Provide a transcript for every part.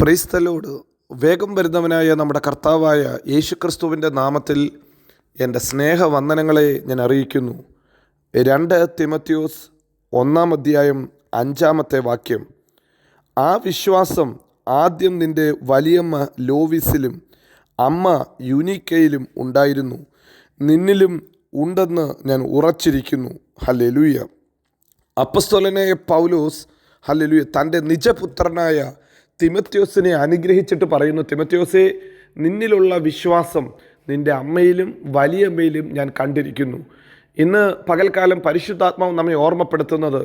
Praise the Lord. വേഗം വരുന്നവനായ നമ്മുടെ കർത്താവായ യേശുക്രിസ്തുവിൻ്റെ നാമത്തിൽ എൻ്റെ സ്നേഹവന്ദനങ്ങളെ ഞാൻ അറിയിക്കുന്നു. 2 തിമോഥെയോസ് 1 അധ്യായം 5 വാക്യം. ആ വിശ്വാസം ആദ്യം നിൻ്റെ വലിയമ്മ ലോവിസിലും അമ്മ യൂനിക്കയിലും ഉണ്ടായിരുന്നു, നിന്നിലും ഉണ്ടെന്ന് ഞാൻ ഉറച്ചിരിക്കുന്നു. ഹല്ലേലൂയ. അപ്പസ്തോലനായ പൗലോസ് ഹല്ലേലൂയ തൻ്റെ നിജപുത്രനായ തിമോഥെയോസിനെ അനുഗ്രഹിച്ചിട്ട് പറയുന്നു, തിമോഥെയോസേ, നിന്നിലുള്ള വിശ്വാസം നിൻ്റെ അമ്മയിലും വലിയമ്മയിലും ഞാൻ കണ്ടിരിക്കുന്നു. ഇന്ന് പകൽക്കാലം പരിശുദ്ധാത്മാവ് നമ്മെ ഓർമ്മപ്പെടുത്തുന്നത്,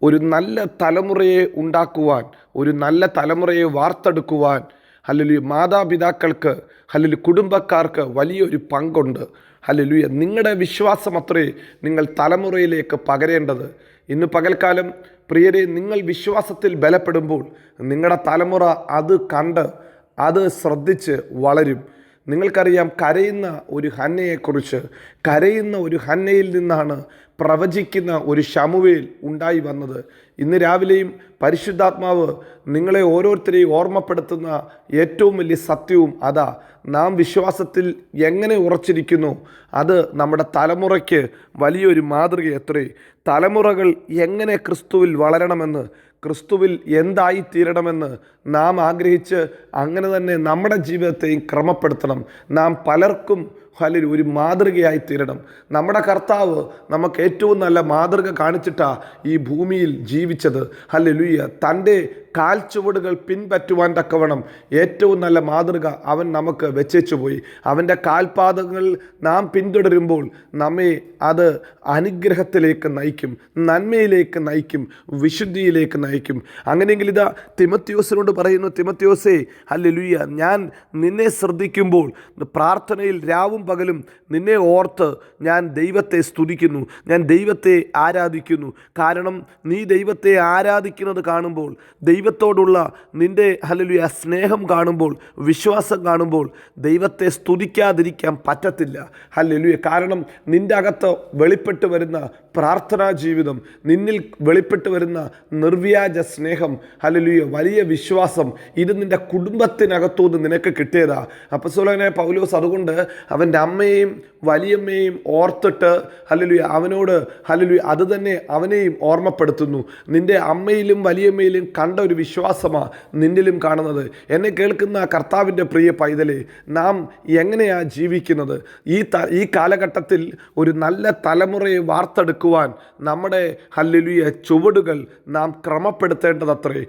ഒരു നല്ല തലമുറയെ ഉണ്ടാക്കുവാൻ, ഒരു നല്ല തലമുറയെ വാർത്തെടുക്കുവാൻ ഹല്ലേലൂയ മാതാപിതാക്കൾക്ക്, ഹല്ലേലൂയ കുടുംബക്കാർക്ക് വലിയൊരു പങ്കുണ്ട്. ഹല്ലേലൂയ. നിങ്ങളുടെ വിശ്വാസം അത്രേ നിങ്ങൾ തലമുറയിലേക്ക് പകരേണ്ടത്. ഇന്ന് പകൽക്കാലം പ്രിയരെ, നിങ്ങൾ വിശ്വാസത്തിൽ ബലപ്പെടുമ്പോൾ നിങ്ങളുടെ തലമുറ അത് കണ്ട് അത് ശ്രദ്ധിച്ച് വളരും. നിങ്ങൾക്കറിയാം, കരയുന്ന ഒരു ഹന്നയെക്കുറിച്ച്, കരയുന്ന ഒരു ഹന്നയിൽ നിന്നാണ് പ്രവചിക്കുന്ന ഒരു ശമൂവേൽ ഉണ്ടായി വന്നത്. ഇന്ന് രാവിലെയും പരിശുദ്ധാത്മാവ് നിങ്ങളെ ഓരോരുത്തരെയും ഓർമ്മപ്പെടുത്തുന്ന ഏറ്റവും വലിയ സത്യവും അതാ. നാം വിശ്വാസത്തിൽ എങ്ങനെ ഉറച്ചിരിക്കുന്നു അത് നമ്മുടെ തലമുറയ്ക്ക് വലിയൊരു മാതൃകയത്രേ. തലമുറകൾ എങ്ങനെ ക്രിസ്തുവിൽ വളരണമെന്ന്, ക്രിസ്തുവിൽ എന്തായിത്തീരണമെന്ന് നാം ആഗ്രഹിച്ച് അങ്ങനെ തന്നെ നമ്മുടെ ജീവിതത്തെയും ക്രമപ്പെടുത്തണം. നാം പലർക്കും ഹല്ലേലൂയ ഒരു മാതൃകയായി തീരണം. നമ്മുടെ കർത്താവ് നമുക്ക് ഏറ്റവും നല്ല മാതൃക കാണിച്ചിട്ടാണ് ഈ ഭൂമിയിൽ ജീവിച്ചത്. ഹല്ലേലൂയ. തൻ്റെ കാൽച്ചുവടുകൾ പിൻപറ്റുവാൻ തക്കവണ്ണം ഏറ്റവും നല്ല മാതൃക അവൻ നമുക്ക് വെച്ചേച്ചു പോയി. അവൻ്റെ കാൽപാദങ്ങൾ നാം പിന്തുടരുമ്പോൾ നമ്മെ അത് അനുഗ്രഹത്തിലേക്ക് നയിക്കും, നന്മയിലേക്ക് നയിക്കും, വിശുദ്ധിയിലേക്ക് നയിക്കും. അങ്ങനെയെങ്കിൽ ഇതാ തിമോഥെയോസിനോട് പറയുന്നു, തിമോഥെയോസേ, ഹല്ലേലൂയ, ഞാൻ നിന്നെ ശ്രദ്ധിക്കുമ്പോൾ പ്രാർത്ഥനയിൽ രാവും പകലും നിന്നെ ഓർത്ത് ഞാൻ ദൈവത്തെ സ്തുതിക്കുന്നു, ഞാൻ ദൈവത്തെ ആരാധിക്കുന്നു. കാരണം നീ ദൈവത്തെ ആരാധിക്കുന്നത് കാണുമ്പോൾ, ദൈവത്തോടുള്ള നിൻ്റെ ഹല്ലേലൂയ സ്നേഹം കാണുമ്പോൾ, വിശ്വാസം കാണുമ്പോൾ ദൈവത്തെ സ്തുതിക്കാതിരിക്കാൻ പറ്റത്തില്ല. ഹല്ലേലൂയ. കാരണം നിൻ്റെ അകത്ത് വെളിപ്പെട്ട് വരുന്ന പ്രാർത്ഥനാ ജീവിതം, നിന്നിൽ വെളിപ്പെട്ട് വരുന്ന നിർവ്യാജ സ്നേഹം, ഹല്ലേലൂയ വലിയ വിശ്വാസം, ഇത് നിൻ്റെ കുടുംബത്തിനകത്തുനിന്ന് നിനക്ക് കിട്ടിയതാ. അപ്പോസ്തലനായ പൗലോസ് അതുകൊണ്ട് അവൻ്റെ അമ്മയെയും വലിയമ്മയെയും ഓർത്തിട്ട് ഹല്ലേലൂയ അവനോട് ഹല്ലേലൂയ അത് തന്നെ അവനെയും ഓർമ്മപ്പെടുത്തുന്നു. നിൻ്റെ അമ്മയിലും വലിയമ്മയിലും കണ്ട ഒരു വിശ്വാസമാണ് നിന്നിലും കാണുന്നത്. എന്നെ കേൾക്കുന്ന കർത്താവിൻ്റെ പ്രിയ പൈതലേ, നാം എങ്ങനെയാണ് ജീവിക്കുന്നത്? ഈ കാലഘട്ടത്തിൽ ഒരു നല്ല തലമുറയെ വാർത്തെടുക്കുവാൻ നമ്മുടെ ഹല്ലേലൂയ ചുവടുകൾ നാം ക്രമപ്പെടുത്തേണ്ടതത്രേ.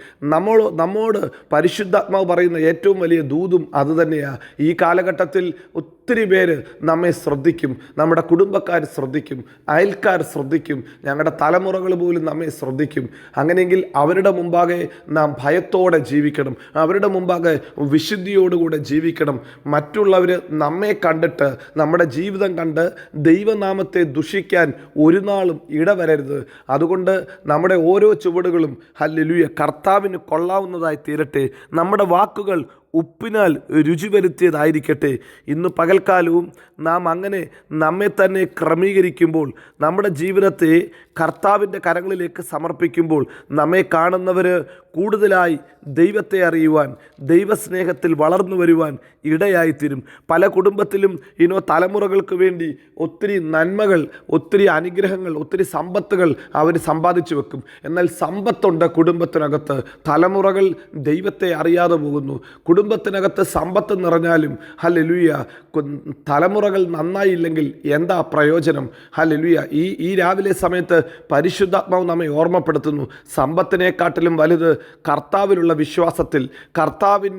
നമ്മോട് പരിശുദ്ധാത്മാവ് പറയുന്ന ഏറ്റവും വലിയ ദൂതും അതുതന്നെയാണ്. ഈ കാലഘട്ടത്തിൽ ഒത്തിരി പേര് നമ്മെ ശ്രദ്ധിക്കും, നമ്മുടെ കുടുംബക്കാർ ശ്രദ്ധിക്കും, അയൽക്കാർ ശ്രദ്ധിക്കും, ഞങ്ങളുടെ തലമുറകൾ പോലും നമ്മെ ശ്രദ്ധിക്കും. അങ്ങനെയെങ്കിൽ അവരുടെ മുമ്പാകെ നാം ഭയത്തോടെ ജീവിക്കണം, അവരുടെ മുമ്പാകെ വിശുദ്ധിയോടുകൂടെ ജീവിക്കണം. മറ്റുള്ളവർ നമ്മെ കണ്ടിട്ട്, നമ്മുടെ ജീവിതം കണ്ട് ദൈവനാമത്തെ ദുഷിക്കാൻ ഒരു നാളും ഇടവരരുത്. അതുകൊണ്ട് നമ്മുടെ ഓരോ ചുവടുകളും ഹല്ലേലൂയ കർത്താവിന് കൊള്ളാവുന്നതായി തീരട്ടെ. നമ്മുടെ വാക്കുകൾ ഉപ്പിനാൽ രുചി വരുത്തിയതായിരിക്കട്ടെ. ഇന്ന് പകൽക്കാലവും നാം അങ്ങനെ നമ്മെ തന്നെ ക്രമീകരിക്കുമ്പോൾ, നമ്മുടെ ജീവിതത്തെ കർത്താവിൻ്റെ കരങ്ങളിലേക്ക് സമർപ്പിക്കുമ്പോൾ, നമ്മെ കാണുന്നവർ കൂടുതലായി ദൈവത്തെ അറിയുവാൻ, ദൈവസ്നേഹത്തിൽ വളർന്നു വരുവാൻ ഇടയായിത്തീരും. പല കുടുംബത്തിലും തലമുറകൾക്ക് വേണ്ടി ഒത്തിരി നന്മകൾ, ഒത്തിരി അനുഗ്രഹങ്ങൾ, ഒത്തിരി സമ്പത്തുകൾ അവർ സമ്പാദിച്ചു വെക്കും. എന്നാൽ സമ്പത്തുണ്ട് കുടുംബത്തിനകത്ത്, തലമുറകൾ ദൈവത്തെ അറിയാതെ പോകുന്നു. കുടുംബത്തിനകത്ത് സമ്പത്ത് നിറഞ്ഞാലും ഹല്ലേലൂയ തലമുറകൾ നന്നായില്ലെങ്കിൽ എന്താ പ്രയോജനം? ഹല്ലേലൂയ. ഈ രാവിലെ സമയത്ത് പരിശുദ്ധാത്മാവ് നമ്മെ ഓർമ്മപ്പെടുത്തുന്നു, സമ്പത്തിനെക്കാട്ടിലും വലുത് കർത്താവിലുള്ള വിശ്വാസത്തിൽ, കർത്താവിൽ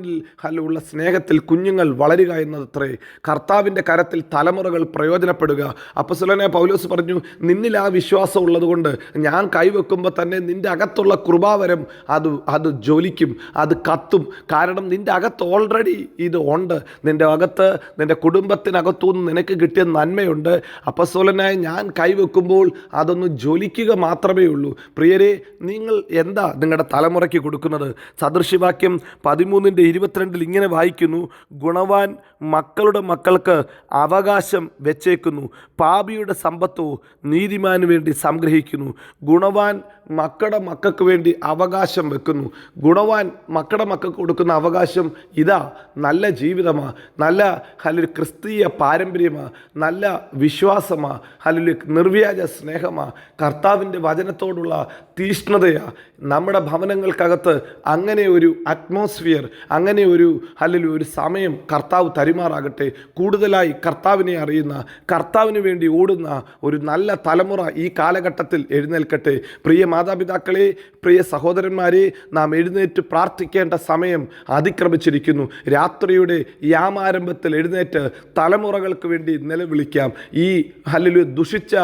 ഉള്ള സ്നേഹത്തിൽ കുഞ്ഞുങ്ങൾ വളരുക എന്നതത്രേ. കർത്താവിൻ്റെ കരത്തിൽ തലമുറകൾ പ്രയോജനപ്പെടുക. അപ്പോസ്തലനായ പൗലോസ് പറഞ്ഞു, നിന്നിൽ ആ വിശ്വാസം ഉള്ളതുകൊണ്ട് ഞാൻ കൈവെക്കുമ്പോൾ തന്നെ നിൻ്റെ അകത്തുള്ള കൃപാവരം അത് ജ്വലിക്കും, അത് കത്തും. കാരണം നിൻ്റെ അകത്ത് ഓൾറെഡി ഇത് ഉണ്ട്. നിൻ്റെ അകത്ത്, നിൻ്റെ കുടുംബത്തിനകത്തുനിന്ന് നിനക്ക് കിട്ടിയ നന്മയുണ്ട്. അപ്പോസ്തലനായ ഞാൻ കൈവെക്കുമ്പോൾ അതൊന്ന് ജ്വലിക്കുക മാത്രമേ ഉള്ളൂ. പ്രിയരെ, നിങ്ങൾ എന്താ നിങ്ങളുടെ തലമുറയ്ക്ക് കൊടുക്കുന്നത്? സദൃശ്യവാക്യം 13:22 ഇങ്ങനെ വായിക്കുന്നു, ഗുണവാൻ മക്കളുടെ മക്കൾക്ക് അവകാശം വെച്ചേക്കുന്നു, പാപിയുടെ സമ്പത്തോ നീതിമാന് വേണ്ടി സംഗ്രഹിക്കുന്നു. ഗുണവാൻ മക്കളുടെ മക്കൾക്ക് വേണ്ടി അവകാശം വെക്കുന്നു. ഗുണവാൻ മക്കളുടെ മക്കൾക്ക് കൊടുക്കുന്ന അവകാശം ഇതാ, നല്ല ജീവിതമാണ്, നല്ല ഹല്ലേലൂയ ക്രിസ്തീയ പാരമ്പര്യമാണ്, നല്ല വിശ്വാസമാണ്, ഹല്ലേലൂയ നിർവ്യാജ സ്നേഹമാണ്, കർത്താവിൻ്റെ വചനത്തോടുള്ള തീഷ്ണതയാണ്. നമ്മുടെ ഭവനങ്ങൾക്കകത്ത് അങ്ങനെ ഒരു അറ്റ്മോസ്ഫിയർ, അങ്ങനെ ഒരു ഹല്ലേലൂയ ഒരു സമയം കർത്താവ് തരുമാറാകട്ടെ. കൂടുതലായി കർത്താവിനെ അറിയുന്ന, കർത്താവിന് വേണ്ടി ഓടുന്ന ഒരു നല്ല തലമുറ ഈ കാലഘട്ടത്തിൽ എഴുന്നേൽക്കട്ടെ. പ്രിയ മാതാപിതാക്കളെ, പ്രിയ സഹോദരന്മാരെ, നാം എഴുന്നേറ്റ് പ്രാർത്ഥിക്കേണ്ട സമയം അതിക്രമിച്ചിരിക്കുന്നു. രാത്രിയുടെ യാമാരംഭത്തിൽ എഴുന്നേറ്റ് തലമുറകൾക്ക് വേണ്ടി നിലവിളിക്കാം. ഈ ഹല്ലേലൂയ ദുഷിച്ച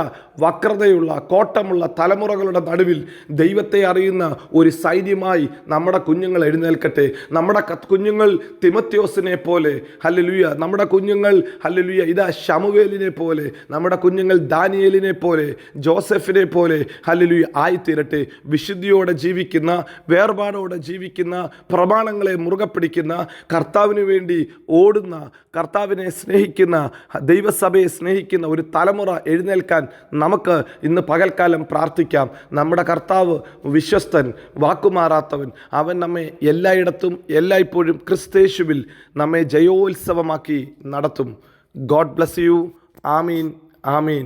വക്രതയുള്ള കോട്ടമുള്ള തലമുറകളുടെ നടുവിൽ ദൈവത്തെ അറിയുന്ന ഒരു സൈന്യമായി നമ്മുടെ കുഞ്ഞുങ്ങൾ എഴുന്നേൽക്കട്ടെ. നമ്മുടെ കുഞ്ഞുങ്ങൾ തിമത്യോസിനെ പോലെ, ഹല്ലേലൂയ നമ്മുടെ കുഞ്ഞുങ്ങൾ ഹല്ലേലൂയ ഇതാ ശമൂവേലിനെ പോലെ, നമ്മുടെ കുഞ്ഞുങ്ങൾ ദാനിയേലിനെ പോലെ, ജോസഫിനെ പോലെ ഹല്ലേലൂയ ആയിത്തീരട്ടെ. വിശുദ്ധിയോടെ ജീവിക്കുന്ന, വേർപാടോടെ ജീവിക്കുന്ന, പ്രമാണങ്ങളെ മുറുകെ പിടിക്കുന്ന, കർത്താവിന് വേണ്ടി ഓടുന്ന, കർത്താവിനെ സ്നേഹിക്കുന്ന, ദൈവസഭയെ സ്നേഹിക്കുന്ന ഒരു തലമുറ എഴുന്നേൽക്കാൻ നമുക്ക് ഇന്ന് പകൽക്കാലം പ്രാർത്ഥിക്കാം. നമ്മുടെ കർത്താവ് വിശ്വസ്തൻ, വാക്കുമാറാത്തവൻ. അവൻ നമ്മെ എല്ലായിടത്തും എല്ലായ്പ്പോഴും ക്രിസ്തേശുവിൽ നമ്മെ ജയോത്സവമാക്കി നടത്തും. God bless you. Amin, Amin.